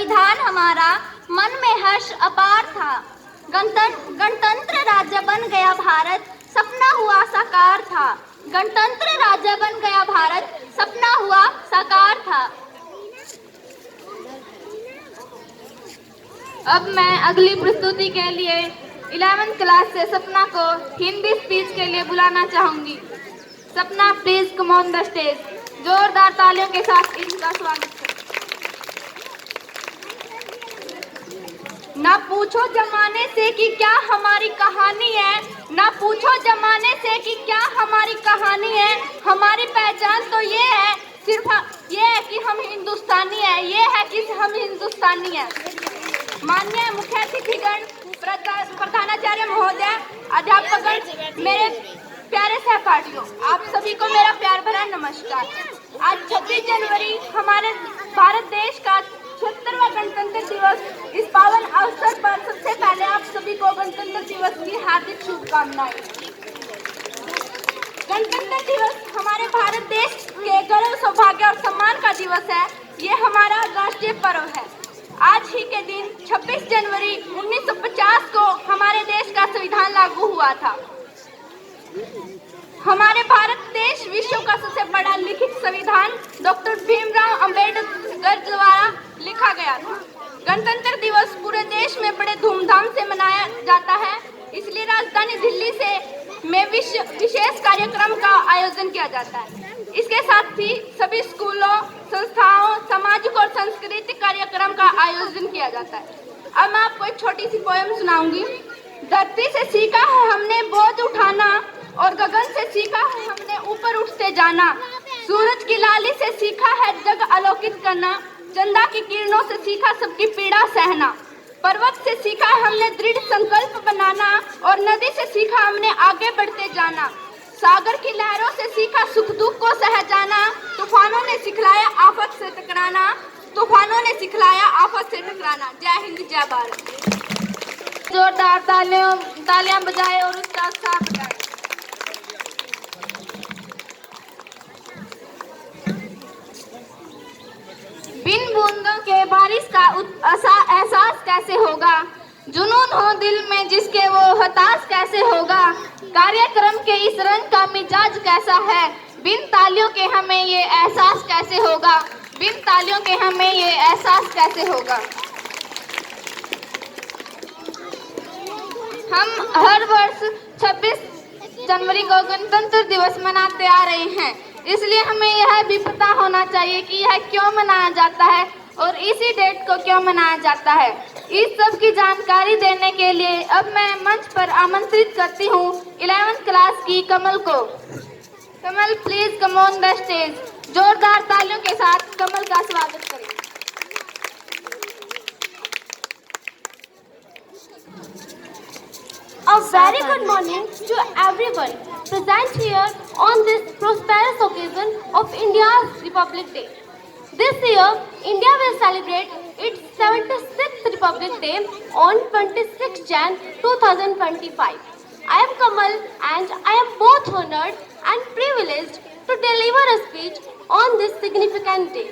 संविधान हमारा, मन में हर्ष अपार था। गणतंत्र राज्य बन गया भारत, सपना हुआ साकार था। गणतंत्र राज्य बन गया भारत, सपना हुआ साकार था। अब मैं अगली प्रस्तुति के लिए 11th क्लास से सपना को हिंदी स्पीच के लिए बुलाना चाहूंगी। सपना, please come on the stage. जोरदार तालियों के साथ इनका स्वागत करें। ना पूछो जमाने से कि क्या हमारी कहानी है, ना पूछो जमाने से कि क्या हमारी कहानी है। हमारी पहचान तो ये है, सिर्फ ये है कि हम हिंदुस्तानी है, ये है कि हम हिंदुस्तानी है। माननीय मुख्य अतिथिगण, प्रधानाचार्य महोदय, अध्यापकगण, मेरे प्यारे सहपाठियों, आप सभी को मेरा प्यार भरा नमस्कार। आज 26 जनवरी हमारे भारत देश का 76वां गणतंत्र दिवस। इस पावन अवसर पर सबसे पहले आप सभी को गणतंत्र दिवस की हार्दिक शुभकामनाएं। गणतंत्र दिवस हमारे भारत देश के गौरव, सौभाग्य और सम्मान का दिवस है। ये हमारा राष्ट्रीय पर्व है। आज ही के दिन 26 जनवरी 1950 को हमारे देश का संविधान लागू हुआ था। हमारे भारत देश विश्व का सबसे बड़ा लिखित संविधान डॉक्टर भीमराव अंबेडकर द्वारा लिखा गया था। गणतंत्र दिवस पूरे देश में बड़े धूमधाम से मनाया जाता है, इसलिए राजधानी दिल्ली में विशेष कार्यक्रम का आयोजन किया जाता है। इसके साथ ही सभी स्कूलों, संस्थाओं, सामाजिक और सांस्कृतिक कार्यक्रम का आयोजन किया जाता है। अब मैं आपको एक छोटी सी पोएम सुनाऊंगी। धरती से सीखा है हमने बोझ उठाना, और गगन से सीखा है हमने ऊपर उठते जाना। सूरज की लाली से सीखा है जग अलौकित करना, चंदा की किरणों से सीखा सबकी पीड़ा सहना। पर्वत से सीखा है हमने दृढ़ संकल्प बनाना, और नदी से सीखा हमने आगे बढ़ते जाना। सागर की लहरों से सीखा सुख दुख को सह जाना। तूफानों ने सिखलाया आफत से टकराना, तूफानों ने सिखलाया आफत से टकराना। जय हिंद, जय भारत। जोरदार तालियां बजाएं और उसका उत्साह बढ़ाएं। बिन बूंदों के बारिश का एहसास कैसे होगा, जुनून हो दिल में जिसके वो हताश कैसे होगा। कार्यक्रम के इस रंग का मिजाज कैसा है, बिन तालियों के हमें ये एहसास कैसे होगा, बिन तालियों के हमें ये एहसास कैसे होगा। हम हर वर्ष 26 जनवरी को गणतंत्र दिवस मनाते आ रहे हैं, इसलिए हमें यह भी पता होना चाहिए कि यह क्यों मनाया जाता है और इसी डेट को क्यों मनाया जाता है। इस सब की जानकारी देने के लिए अब मैं मंच पर आमंत्रित करती हूँ 11th क्लास की कमल को। Kamal, please come on the stage. जोरदार तालियों के साथ कमल का स्वागत करें। A very good morning to everyone present here on this prosperous occasion of India's Republic Day. This year, India will celebrate its 76th Republic Day on 26 Jan 2025. I am Kamal and I am both honored and privileged to deliver a speech on this significant day.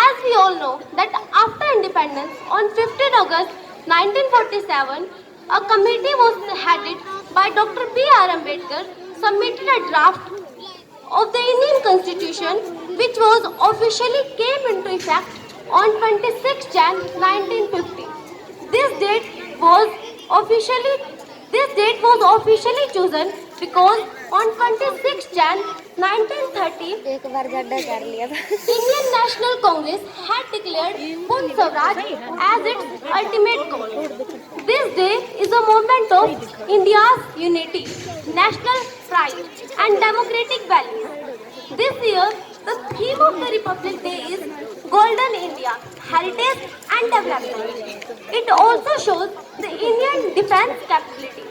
As we all know that after independence on 15 August 1947, a committee was headed by Dr. B.R. Ambedkar submitted a draft of the Indian Constitution which was officially came into effect on 26 Jan 1950. This date was officially chosen because on 26 Jan 1930, Indian National Congress had declared Purna Swaraj as its ultimate goal. This day is a moment of India's unity, national pride and democratic values. This year, the theme of the Republic Day is Golden India, Heritage and Development. It also shows the Indian defense capability.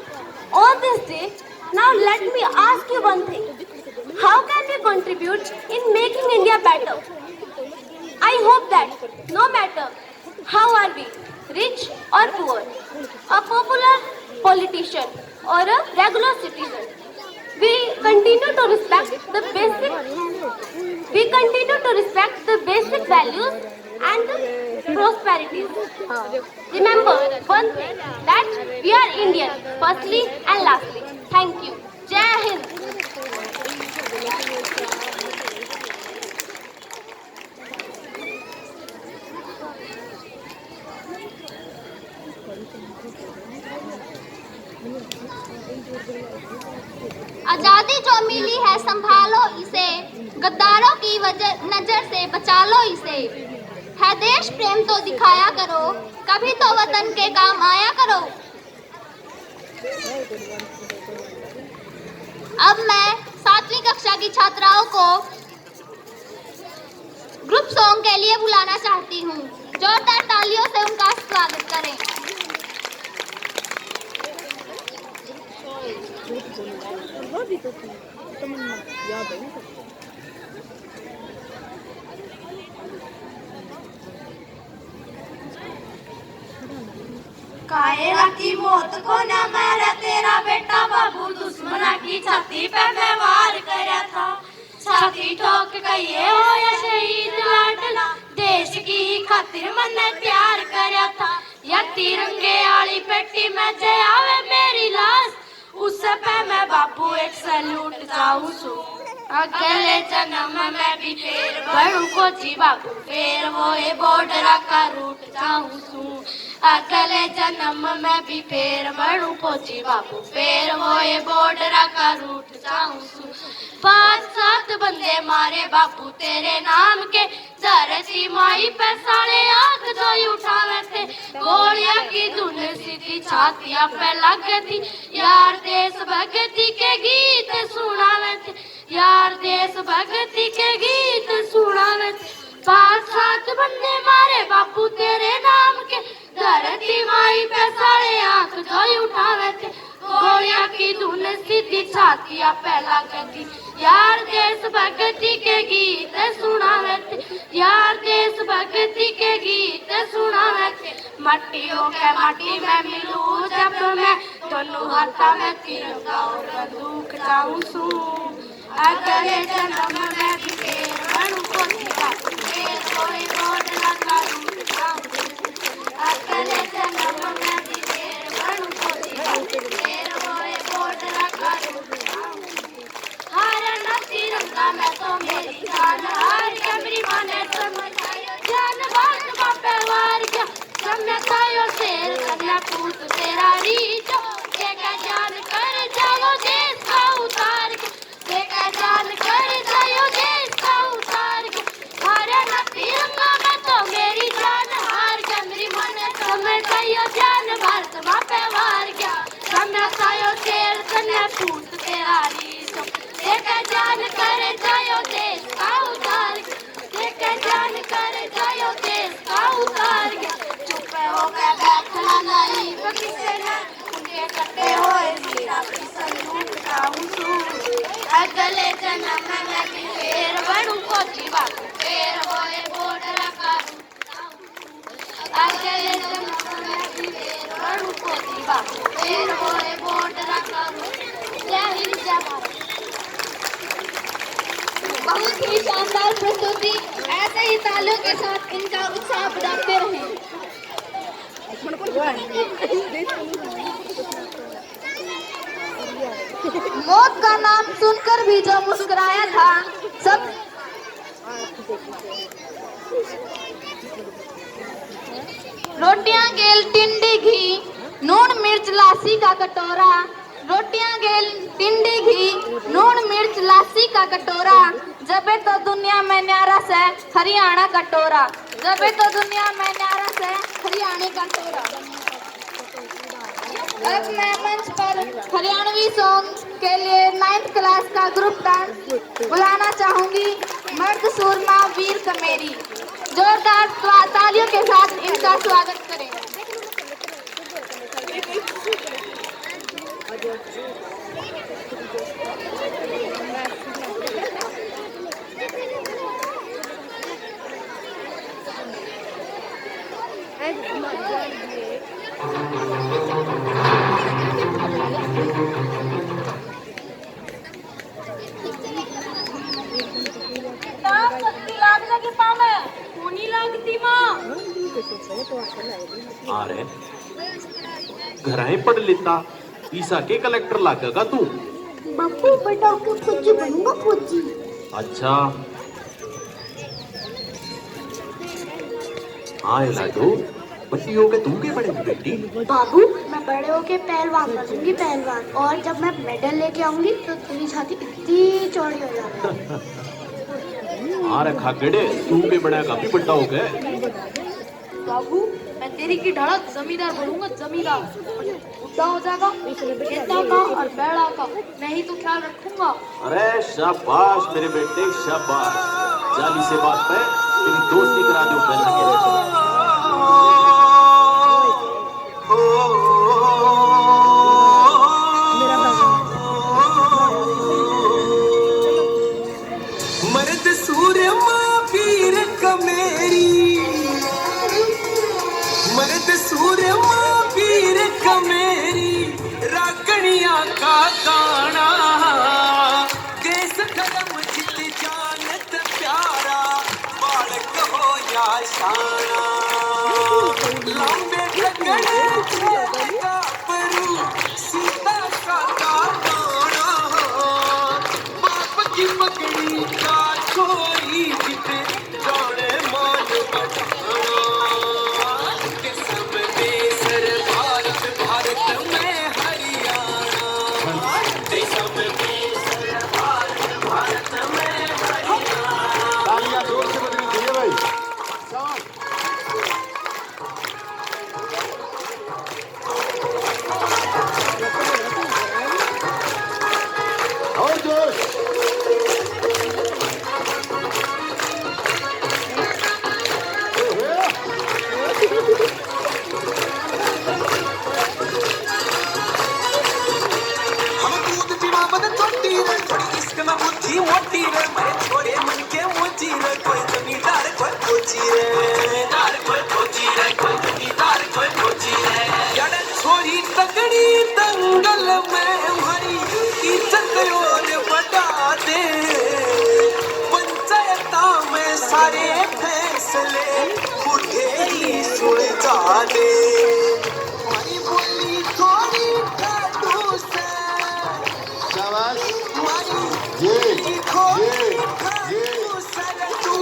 On this day, now let me ask you one thing. How can we contribute in making India better? I hope that no matter how are we, rich or poor, a popular politician or a regular citizen, we continue to respect the basic values and the prosperities. Remember one thing, that we are Indian, firstly and lastly. Thank you. Jai Hind. आजादी जो मिली है संभालो इसे, गद्दारों की वजह नजर से बचा लो इसे। है देश प्रेम तो दिखाया करो, कभी तो वतन के काम आया करो। अब मैं 7वीं कक्षा की छात्राओं को ग्रुप सॉन्ग के लिए बुलाना चाहती हूँ। जोरदार तालियों से उनका स्वागत करें। कायरा की मौत को न मारा तेरा बेटा बाबू, दुश्मना की छाती पे मैं वार करया था। छाती ठोक कहिए हो या शहीद लाडला, देश की खातिर मैंने प्यार करया था। या तिरंगे आली पेटी में जे आवे मेरी लाश, उससे पे मैं बाबू एक सैल्यूट चाहूं सू। अगले जन्म में भी फिर बढ़ू कोची बाबू, फिर वो ये बॉर्डर का रूट चाहूं सू। अगले जन्म में भी फिर बढ़ू कोची बाबू, फिर वो ये बॉर्डर का रूट चाहूं सू। 5-7 बंदे मारे बापू तेरे नाम के, धरती माई पे साले आंख जो उठावे थे। गोलियां की धुन सीधी छातियां पे लगती, यार देश भक्ति के गीत सुनावे थे। यार देश भक्ति के गीत सुनावे थे। 5-7 बंदे मारे बापू तेरे नाम के, धरती माई पे साले आंख जो उठावे थे। गोलियां की धुन सीधी छातियां पे लगती, यार देश भक्ति के गीत सुनावे थे। यार देश भक्ति के गीत सुनावे थे। मट्टियों के माटी में मिलूं जब मैं, दोनों हाथा में तिरंगा और बंदूक चाहूं सू। अगले जन्म में भी फिर बनूं कोची बाबू, फिर कोई बॉर्डर का रूट चाहूं सू। अगले जन्म में भी फिर बनूं कोची बाबू, फिर कोई बॉर्डर का रूट चाहूं सू। हारा ना तिरंगा में तो मेरी जान हार गया, मेरी माँ ने समझाया जान बात बापे वार गया। समझायो शेर कन्या पूत तेरा रीचो, देखा जान कर जाओ देश का उतार के। देखा जान कर जाओ देश का उतार के। हारा ना तिरंगा में तो मेरी जान हार गया, मेरी माँ ने समझायो जान भारत बापे वार गया। समझायो शेर कन्या पूत तेरा रीचो, देखा जान कर जाओ देश का उतार के। देखा जान कर जाओ देश का उतार के। चुप हो के बैठना नहीं किसे न, उनके कटे हुए वीरा की सैल्यूट चाहूं सू। अगले जन्म में भी फिर बढ़ू कोची बाबू, फिर होए बॉर्डर का रूट चाहूं सू। अगले जन्म में भी फिर बढ़ू कोची बाबू, फिर होए बॉर्डर का रूट। जय हिंद जय भारत। बहुत ही शानदार प्रस्तुति, ऐसे ही तालियों के साथ इनका उत्साह बढ़ाते रहें। मौत का नाम सुनकर भी जो मुस्कुराया था, सब रोटियां गेल टिंडी घी, नून मिर्च लासी का कटोरा। रोटियां गेल टिंडी घी, नून मिर्च लासी का कटोरा। जबे तो दुनिया में न्यारा से हरियाणा का टोरा। जबे तो दुनिया में न्यारा से हरियाणा का टोरा। अब मैं मंच पर हरियाणवी सॉन्ग के लिए 9th क्लास का ग्रुप डांस बुलाना चाहूंगी। मर्द सूरमा वीर कमेरी, जोरदार तालियों के साथ इनका स्वागत करें। लागती थी माँ। अरे घराए पढ़ लेता ईसा के कलेक्टर लागेगा तू। बापू बेटा को फौजी बनूंगा, फौजी। अच्छा हाँ लाडो, बच्ची हो के तुम के बड़ेगी बेटी। बाबू मैं बड़े होके पहलवान बनूंगी, पहलवान। और जब मैं मेडल लेके आऊंगी तो तेरी छाती इतनी चौड़ी हो जाएगी। हाँ रखा गड़े, तू के बड़ा काफी बड़ा हो गए। बाबू मैं तेरी की ढड़क जमींदार बनूंगा, जमींदार। बुढ़ा हो जाएगा खेता का और बैड़ा का, मैं ही तो ख्याल रखूंगा। अरे शाबाश मेरे बेटे शाबाश, जाली से बात पे तेरी दोस्ती करा दो पहले के। मर्द सूर्य माँ पीर कमेरी, मर्द सूर्य माँ पीर कमेरी, रागणिया का गाना, देश धर्म जित जानत प्यारा, बालक हो या शाना, लंबे लगड़े का परू, सीता का गाना, बाप की पगड़ी का छोरी जिते जाने मान बचाना, के सब देशर भारत भारत में हरियाणा, के सब देशर भारत भारत में हरियाणा। तालियां जोर से बजनी चाहिए भाई। और जोश। हम दूध पीवा बद छोटी रे, थोड़ी इश्क में बुद्धि मोटी रे, मेरे छोरे मन के मोची रे, कोई जमींदार कोई फौजी रे, जमींदार कोई फौजी रे, कोई जमींदार कोई फौजी रे। यार छोरी तगड़ी दंगल में हरी इज्जत और बढ़ा दे, पंचायता में सारे फैसले बूढ़े ही सुलझा दे, हमारी बोली थोड़ी ठाडू से, शाबाश। हमारी ये बोली थोड़ी ठाडू से, तू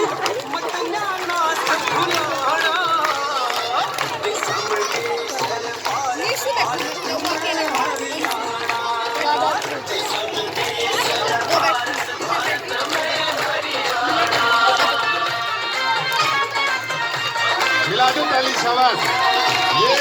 मत जाना सब भुलाना, इस सामने सर भारत भारत में हरियाणा, इस सामने सर भारत भारत में हरियाणा। मिला दो ताली, शाबाश। ये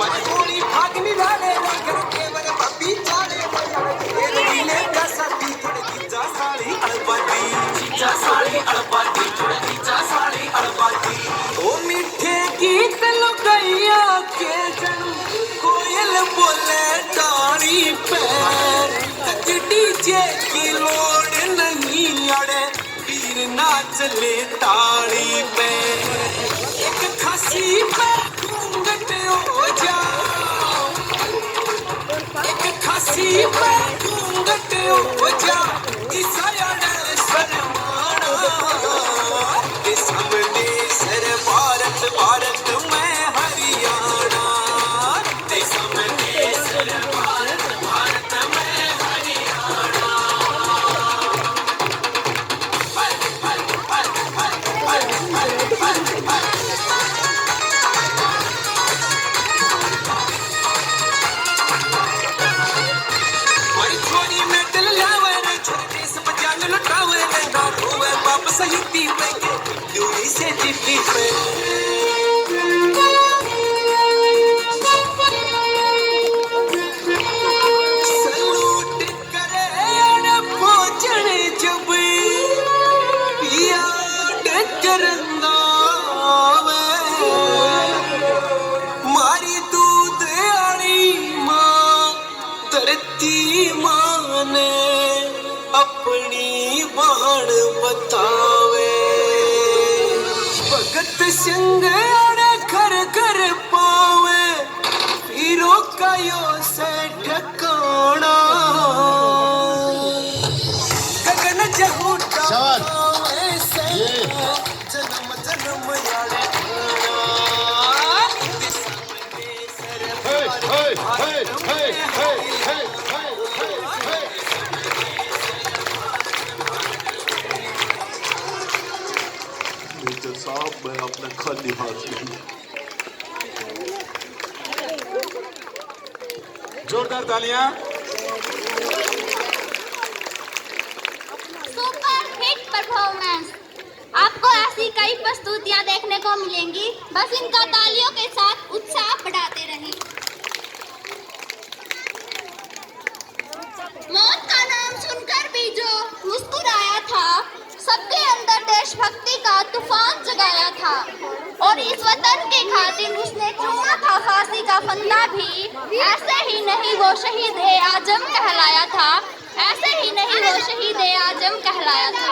मजबूरी भागनी डाले घर के वर पपी चाले, तेरे नीले का साथी थोड़े खींचा साड़ी अड़पाती, खींचा साड़ी अड़पाती, थोड़े खींचा साड़ी अड़पाती। ओ मीठे गीत लुगाइया के जनू, कोयल बोले डारी पे, डीजे की लोड़ नहीं अड़े, पीर नाच ले ताड़ी पे, एक खासी पे घूंघट हो जा, एक खासी पे घूंघट हो जा, ईसाया शर्माना, के सामने सर भारत भारत में हरियाणा, के सामने सर भारत भारत में हरियाणा। सहिती पे दूरी से चिट्ठी पे सलूट करे पहुंचने जब याद करना मारी दूध आड़ी माँ धरती माँ ने अपनी बाण बतावे, भगत सिंह अड़े घर घर पावे, हीरो का यो सेठ सोना गगन जहूटा शाबाश ये जन्म जन्म यारे हे हे हे हे हे हे हे मेजर साहब मैं अपना खाली हाथ नहीं। जोरदार तालियां। Super hit performance. आपको ऐसी कई प्रस्तुतियां देखने को मिलेंगी, बस इनका तालियों के साथ उत्साह बढ़ाते रहें। मौत का नाम सुनकर भी जो मुस्कुराया था, सबके अंदर देशभक्ति का तूफान जगाया था, और इस वतन के खातिर उसने चुना था फांसी का फंदा भी। ऐसे ही नहीं वो शहीद ए आजम कहलाया था, ऐसे ही नहीं वो शहीद ए आजम कहलाया था।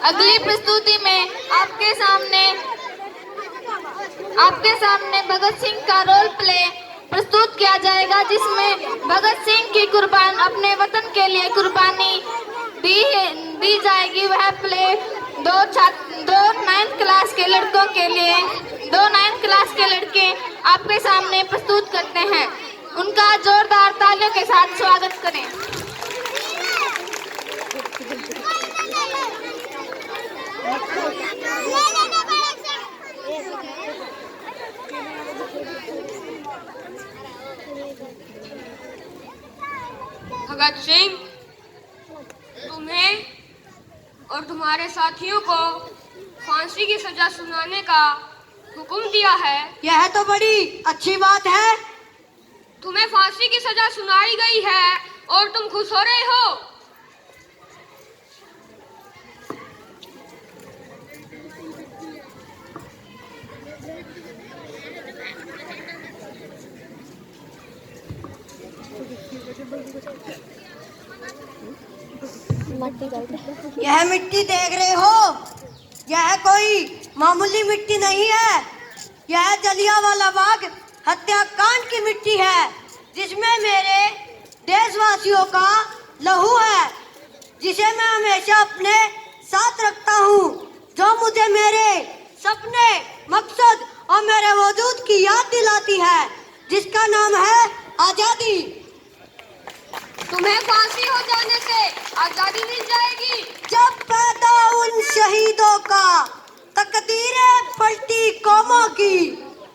अगली प्रस्तुति में आपके सामने भगत सिंह का रोल प्ले प्रस्तुत किया जाएगा, जिसमें भगत सिंह की अपने वतन के लिए कुर्बानी दी जाएगी। वह प्ले दो 9th क्लास के लड़कों के लिए 9th क्लास के लड़के आपके सामने प्रस्तुत करते हैं। उनका जोरदार तालियों के साथ स्वागत करें। भगत सिंह, तुम्हें और तुम्हारे साथियों को फांसी की सजा सुनाने का हुक्म दिया है। यह तो बड़ी अच्छी बात है। तुम्हें फांसी की सजा सुनाई गई है और तुम खुश हो रहे हो। यह मिट्टी देख रहे हो, यह कोई मामूली मिट्टी नहीं है। यह जलियांवाला बाग हत्याकांड की मिट्टी है, जिसमें मेरे देशवासियों का लहू है, जिसे मैं हमेशा अपने साथ रखता हूँ, जो मुझे मेरे सपने, मकसद और मेरे वजूद की याद दिलाती है, जिसका नाम है आजादी। तुम्हें फांसी हो जाने से आजादी मिल जाएगी। जब पैदा उन शहीदों का तकदीरें पलटी कौमों की,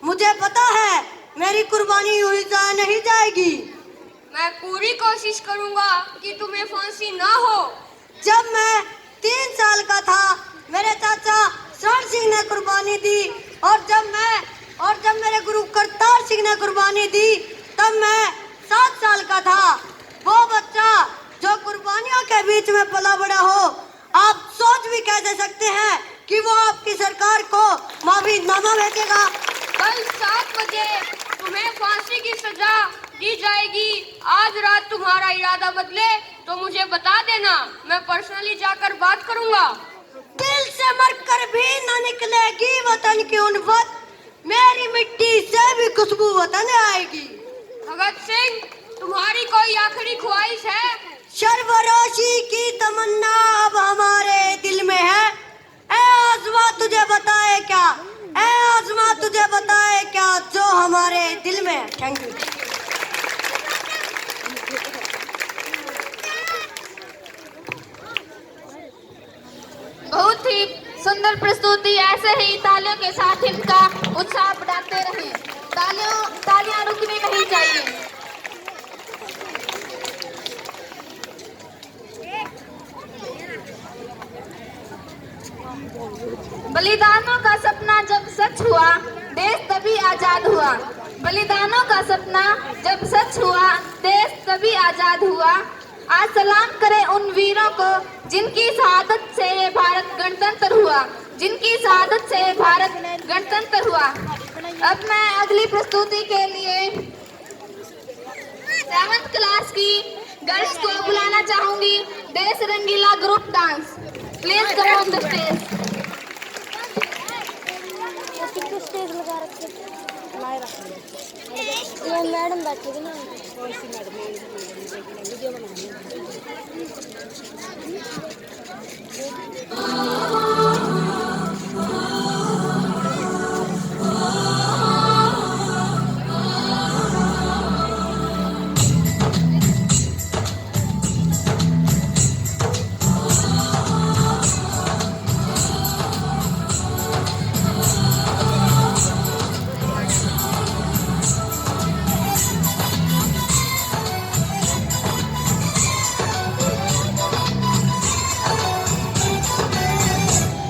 मुझे पता है मेरी कुर्बानी हुई नहीं जाएगी। मैं पूरी कोशिश करूंगा कि तुम्हें फांसी ना हो। जब मैं 3 साल का था, मेरे चाचा शरण सिंह ने कुर्बानी दी, और जब मेरे गुरु करतार सिंह ने कुर्बानी दी, तब मैं 7 साल का था। वो बच्चा जो कुर्बानियों के बीच में पला बड़ा हो, आप सोच भी कैसे सकते हैं कि वो आपकी सरकार को माफीनामा भेजेगा। कल 7 बजे तुम्हें फांसी की सजा दी जाएगी। आज रात तुम्हारा इरादा बदले तो मुझे बता देना, मैं पर्सनली जाकर बात करूंगा। दिल से मरकर भी न निकलेगी वतन की उल्फत, मेरी मिट्टी से भी खुशबू वतन आएगी। भगत सिंह, तुम्हारी कोई आखिरी ख्वाहिश है? सर्वरोशी की तमन्ना अब हमारे दिल में है। ऐ आज़मा तुझे बताए क्या, ऐ आज़मा तुझे बताए क्या, जो हमारे दिल में है। Thank you. बहुत ही सुंदर प्रस्तुति। ऐसे ही तालियों के साथ इनका उत्साह बढ़ाते रहें। तालियां रुकनी नहीं चाहिए। बलिदानों का सपना जब सच हुआ, देश तभी आजाद हुआ। बलिदानों का सपना जब सच हुआ, देश तभी आजाद हुआ। आज सलाम करें उन वीरों को, जिनकी शहादत से ये भारत गणतंत्र हुआ, जिनकी शहादत से ये भारत गणतंत्र हुआ। अब मैं अगली प्रस्तुति के लिए 7th क्लास की गर्ल्स को बुलाना चाहूंगी। देश रंगीला group dance, please come on the stage. Stage लगा रखे मैडम बैठे ना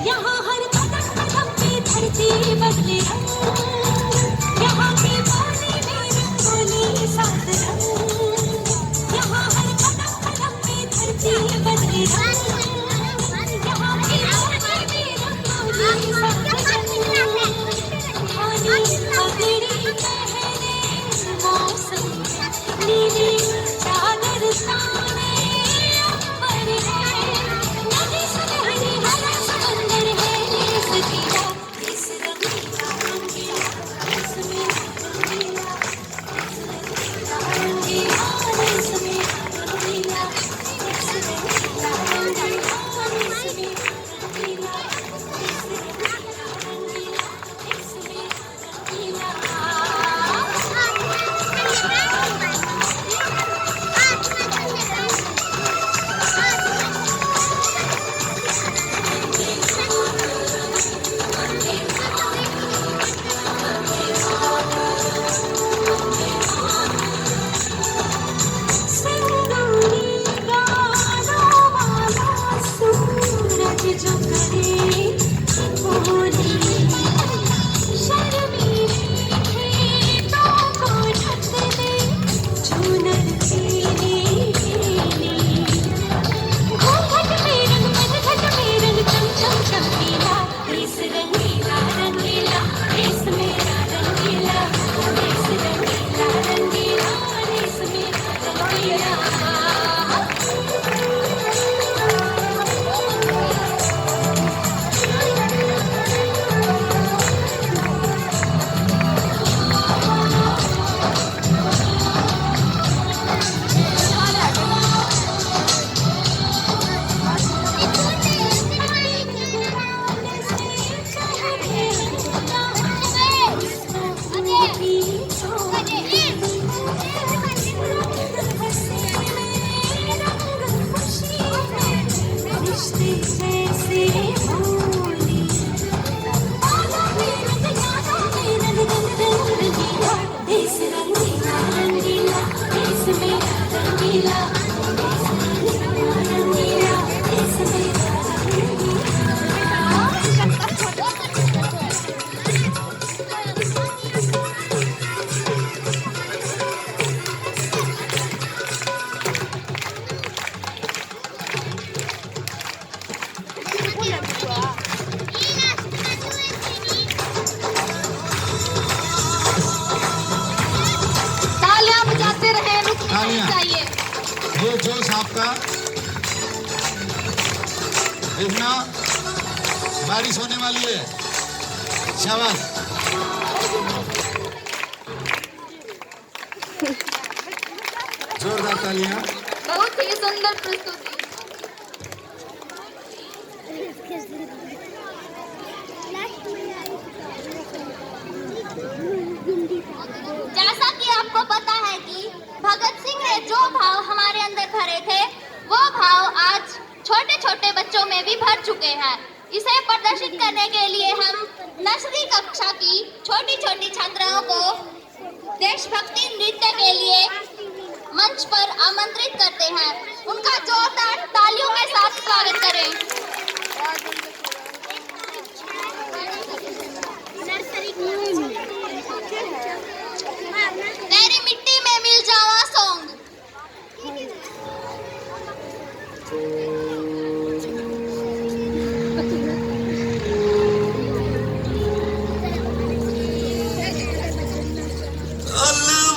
यहाँ हर कदम कदम पे धरती बदले रंग, यहाँ की बोली में रंगोली सात रंग। यहाँ हर कदम कदम पे धरती बदले रंग, यहाँ की बोली में रंगोली सात रंग। धानी पगड़ी पहने मौसम, नीली चादर ताने अंबर है, नदी सुनहरी हरा समंदर है, देश रंगीला, देश रंगीला, रंगीला, देश मेरा रंगीला, देश रंगीला, रंगीला, देश मेरा रंगीला, देश रंगीला, रंगीला, देश मेरा रंगीला, देश रंगीला, रंगीला, देश मेरा सिंदूरी गानों वाला सूरज जो करे बोली, शर्मीली खेतों को ढक दे चुनर पीली पीली। घूंघट में रंग मदघट में रंग चम चम चमकीला, देश रंगीला रंगीला, देश मेरा रंगीला, देश रंगीला रंगीला, देश मेरा रंगीला। देश रंगीला रंगीला, देश मेरा रंगीला, देश रंगीला रंगीला, देश मेरा तालियां बजाते रहे, रुकने नहीं तालियां। चाहिए। ये जोश आपका देखना, बारिश होने वाली है। शाबाश। जोरदार तालियां। बहुत ही सुंदर प्रस्तुति। जैसा कि आपको पता है कि भगत सिंह ने जो भाव हमारे अंदर भरे थे, वो भाव आज छोटे छोटे बच्चों में भी भर चुके हैं। इसे प्रदर्शित करने के लिए हम नर्सरी कक्षा की छोटी छोटी छात्राओं को देशभक्ति नृत्य के लिए मंच पर आमंत्रित करते हैं। उनका जोरदार तालियों के साथ स्वागत करें। तेरी मिट्टी में मिल जावा सॉन्ग।